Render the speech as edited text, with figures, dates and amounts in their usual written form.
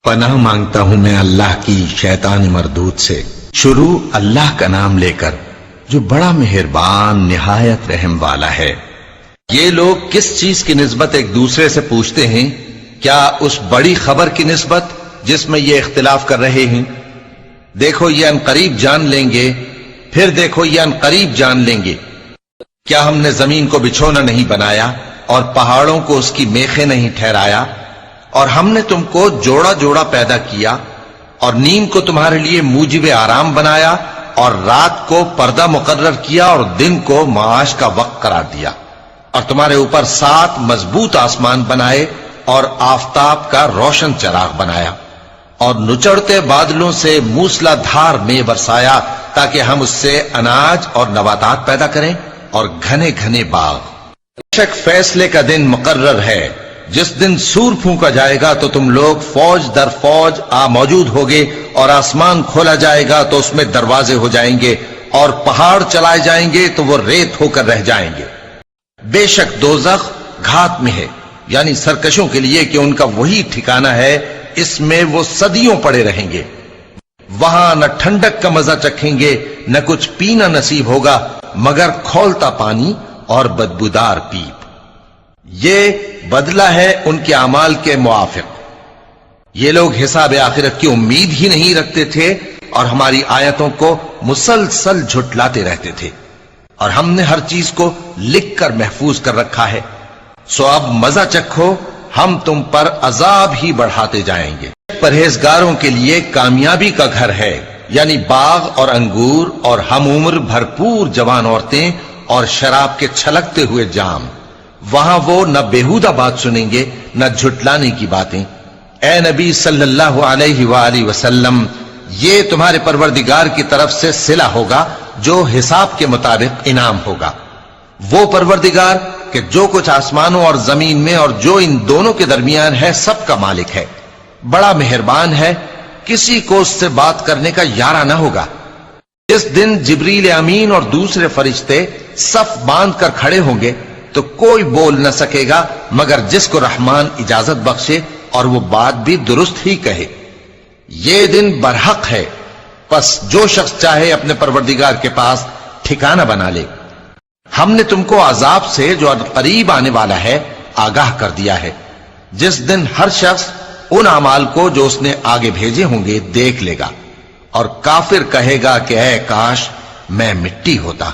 پناہ مانگتا ہوں میں اللہ کی شیطان مردود سے۔ شروع اللہ کا نام لے کر جو بڑا مہربان نہایت رحم والا ہے۔ یہ لوگ کس چیز کی نسبت ایک دوسرے سے پوچھتے ہیں؟ کیا اس بڑی خبر کی نسبت جس میں یہ اختلاف کر رہے ہیں؟ دیکھو یہ انقریب جان لیں گے، پھر دیکھو یہ انقریب جان لیں گے۔ کیا ہم نے زمین کو بچھونا نہیں بنایا اور پہاڑوں کو اس کی میخیں نہیں ٹھہرایا؟ اور ہم نے تم کو جوڑا جوڑا پیدا کیا اور نیند کو تمہارے لیے موجب آرام بنایا اور رات کو پردہ مقرر کیا اور دن کو معاش کا وقت قرار دیا، اور تمہارے اوپر 7 مضبوط آسمان بنائے اور آفتاب کا روشن چراغ بنایا، اور نچڑتے بادلوں سے موسلا دھار میں برسایا تاکہ ہم اس سے اناج اور نباتات پیدا کریں اور گھنے گھنے باغ۔ بے شک فیصلے کا دن مقرر ہے، جس دن سور پھونکا جائے گا تو تم لوگ فوج در فوج موجود ہوگے، اور آسمان کھولا جائے گا تو اس میں دروازے ہو جائیں گے، اور پہاڑ چلائے جائیں گے تو وہ ریت ہو کر رہ جائیں گے۔ بے شک دوزخ گھات میں ہے، یعنی سرکشوں کے لیے کہ ان کا وہی ٹھکانہ ہے، اس میں وہ صدیوں پڑے رہیں گے۔ وہاں نہ ٹھنڈک کا مزہ چکھیں گے، نہ کچھ پینا نصیب ہوگا مگر کھولتا پانی اور بدبودار پیپ۔ یہ بدلہ ہے ان کے اعمال کے موافق۔ یہ لوگ حساب آخرت کی امید ہی نہیں رکھتے تھے اور ہماری آیتوں کو مسلسل جھٹلاتے رہتے تھے، اور ہم نے ہر چیز کو لکھ کر محفوظ کر رکھا ہے۔ سو اب مزہ چکھو، ہم تم پر عذاب ہی بڑھاتے جائیں گے۔ پرہیزگاروں کے لیے کامیابی کا گھر ہے، یعنی باغ اور انگور اور ہم عمر بھرپور جوان عورتیں اور شراب کے چھلکتے ہوئے جام۔ وہاں وہ نہ بیہودہ بات سنیں گے نہ جھٹلانے کی باتیں۔ اے نبی صلی اللہ علیہ وآلہ وسلم، یہ تمہارے پروردگار کی طرف سے صلہ ہوگا جو حساب کے مطابق انعام ہوگا۔ وہ پروردگار کہ جو کچھ آسمانوں اور زمین میں اور جو ان دونوں کے درمیان ہے سب کا مالک ہے، بڑا مہربان ہے، کسی کو اس سے بات کرنے کا یارہ نہ ہوگا۔ جس دن جبریل امین اور دوسرے فرشتے صف باندھ کر کھڑے ہوں گے تو کوئی بول نہ سکے گا مگر جس کو رحمان اجازت بخشے اور وہ بات بھی درست ہی کہے۔ یہ دن برحق ہے، پس جو شخص چاہے اپنے پروردگار کے پاس ٹھکانہ بنا لے۔ ہم نے تم کو عذاب سے جو قریب آنے والا ہے آگاہ کر دیا ہے، جس دن ہر شخص ان اعمال کو جو اس نے آگے بھیجے ہوں گے دیکھ لے گا، اور کافر کہے گا کہ اے کاش میں مٹی ہوتا۔